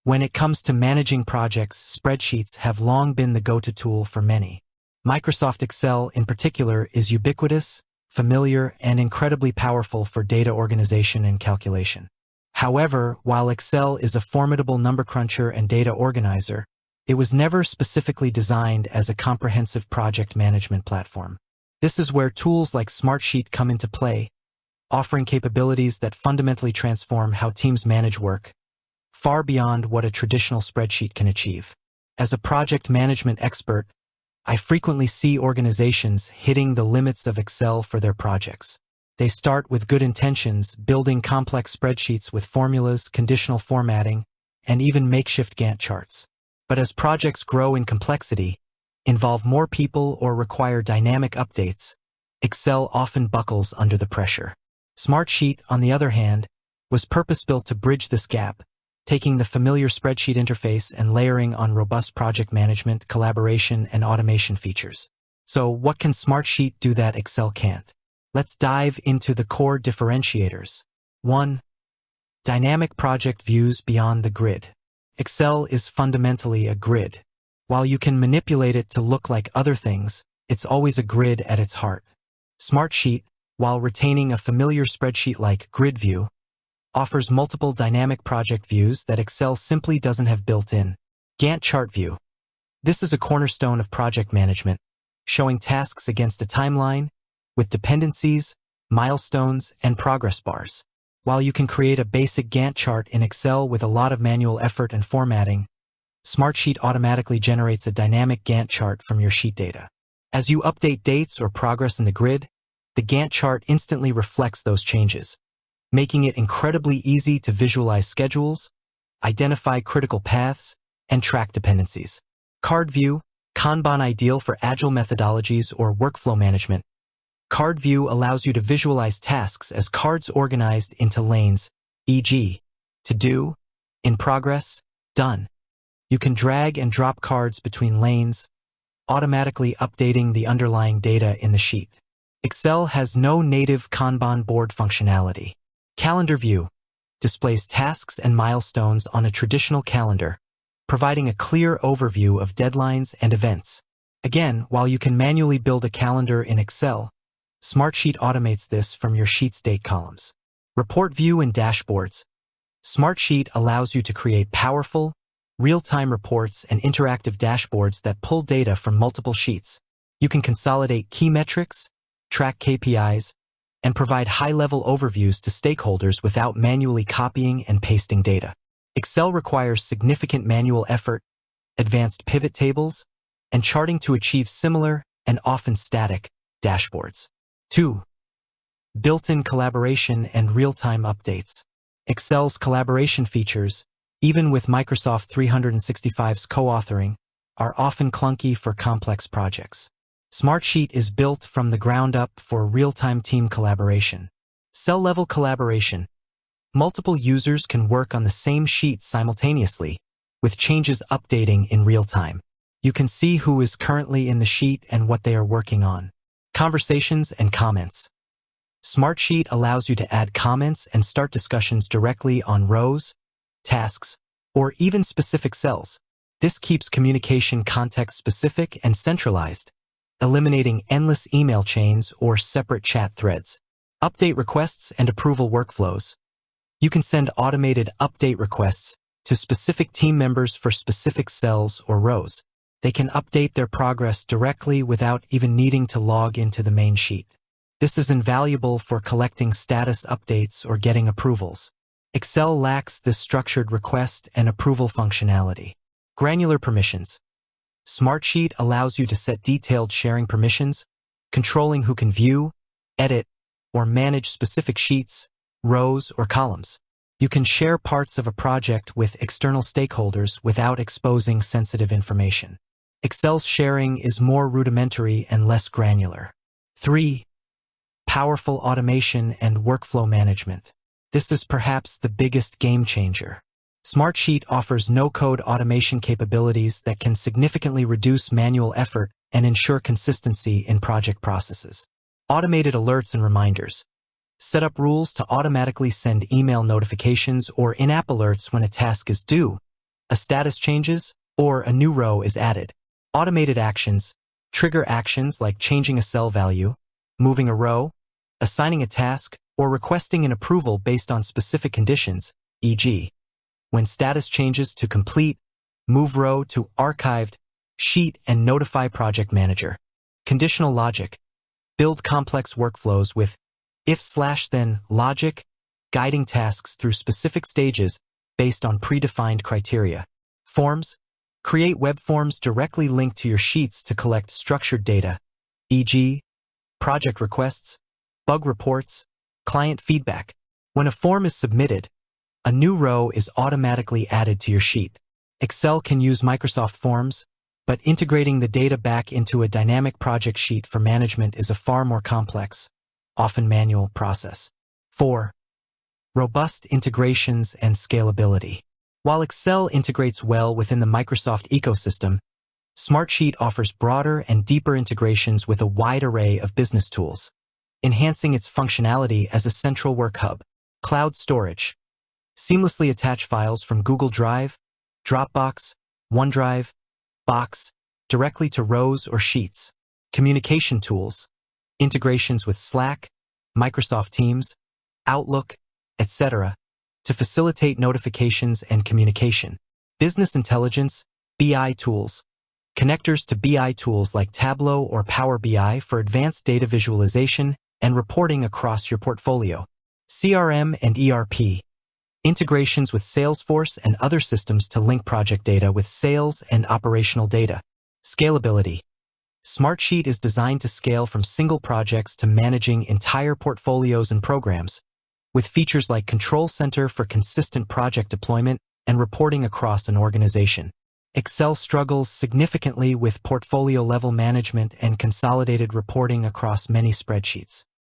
When it comes to managing projects, spreadsheets have long been the go-to tool for many. Microsoft Excel, in particular, is ubiquitous, familiar, and incredibly powerful for data organization and calculation. However, while Excel is a formidable number cruncher and data organizer, it was never specifically designed as a comprehensive project management platform. This is where tools like Smartsheet come into play, offering capabilities that fundamentally transform how teams manage work, far beyond what a traditional spreadsheet can achieve. As a project management expert, I frequently see organizations hitting the limits of Excel for their projects. They start with good intentions, building complex spreadsheets with formulas, conditional formatting, and even makeshift Gantt charts. But as projects grow in complexity, involve more people, or require dynamic updates, Excel often buckles under the pressure. Smartsheet, on the other hand, was purpose-built to bridge this gap, taking the familiar spreadsheet interface and layering on robust project management, collaboration, and automation features. So what can Smartsheet do that Excel can't? Let's dive into the core differentiators. 1. Dynamic project views beyond the grid. Excel is fundamentally a grid. While you can manipulate it to look like other things, it's always a grid at its heart. Smartsheet, while retaining a familiar spreadsheet-like grid view, offers multiple dynamic project views that Excel simply doesn't have built in. Gantt chart view. This is a cornerstone of project management, showing tasks against a timeline, with dependencies, milestones, and progress bars. While you can create a basic Gantt chart in Excel with a lot of manual effort and formatting, Smartsheet automatically generates a dynamic Gantt chart from your sheet data. As you update dates or progress in the grid, the Gantt chart instantly reflects those changes, making it incredibly easy to visualize schedules, identify critical paths, and track dependencies. Card view, Kanban ideal for agile methodologies or workflow management. Card view allows you to visualize tasks as cards organized into lanes, e.g., to do, in progress, done. You can drag and drop cards between lanes, automatically updating the underlying data in the sheet. Excel has no native Kanban board functionality. Calendar view displays tasks and milestones on a traditional calendar, providing a clear overview of deadlines and events. Again, while you can manually build a calendar in Excel, Smartsheet automates this from your sheet's date columns. Report view and dashboards. Smartsheet allows you to create powerful, real-time reports and interactive dashboards that pull data from multiple sheets. You can consolidate key metrics, track KPIs, and provide high-level overviews to stakeholders without manually copying and pasting data. Excel requires significant manual effort, advanced pivot tables, and charting to achieve similar, and often static, dashboards. 2. Built-in collaboration and real-time updates. Excel's collaboration features, even with Microsoft 365's co-authoring, are often clunky for complex projects. Smartsheet is built from the ground up for real-time team collaboration. Cell-level collaboration. Multiple users can work on the same sheet simultaneously, with changes updating in real time. You can see who is currently in the sheet and what they are working on. Conversations and comments. Smartsheet allows you to add comments and start discussions directly on rows, tasks, or even specific cells. This keeps communication context-specific and centralized, eliminating endless email chains or separate chat threads. Update requests and approval workflows. You can send automated update requests to specific team members for specific cells or rows. They can update their progress directly without even needing to log into the main sheet. This is invaluable for collecting status updates or getting approvals. Excel lacks this structured request and approval functionality. Granular permissions. Smartsheet allows you to set detailed sharing permissions, controlling who can view, edit, or manage specific sheets, rows, or columns. You can share parts of a project with external stakeholders without exposing sensitive information. Excel's sharing is more rudimentary and less granular. 3. Powerful automation and workflow management. This is perhaps the biggest game changer. Smartsheet offers no-code automation capabilities that can significantly reduce manual effort and ensure consistency in project processes. Automated alerts and reminders. Set up rules to automatically send email notifications or in-app alerts when a task is due, a status changes, or a new row is added. Automated actions trigger actions like changing a cell value, moving a row, assigning a task, or requesting an approval based on specific conditions, e.g., when status changes to complete, move row to archived, sheet, and notify project manager. Conditional logic build complex workflows with if/then logic, guiding tasks through specific stages based on predefined criteria. Forms create web forms directly linked to your sheets to collect structured data, e.g., project requests, bug reports, client feedback. When a form is submitted, a new row is automatically added to your sheet. Excel can use Microsoft Forms, but integrating the data back into a dynamic project sheet for management is a far more complex, often manual process. 4. Robust integrations and scalability. While Excel integrates well within the Microsoft ecosystem, Smartsheet offers broader and deeper integrations with a wide array of business tools, enhancing its functionality as a central work hub. Cloud storage seamlessly attach files from Google Drive, Dropbox, OneDrive, Box, directly to rows or sheets. Communication tools, integrations with Slack, Microsoft Teams, Outlook, etc., to facilitate notifications and communication. Business intelligence, BI tools, connectors to BI tools like Tableau or Power BI for advanced data visualization and reporting across your portfolio. CRM and ERP, integrations with Salesforce and other systems to link project data with sales and operational data. Scalability. Smartsheet is designed to scale from single projects to managing entire portfolios and programs, with features like Control Center for consistent project deployment and reporting across an organization. Excel struggles significantly with portfolio-level management and consolidated reporting across many spreadsheets.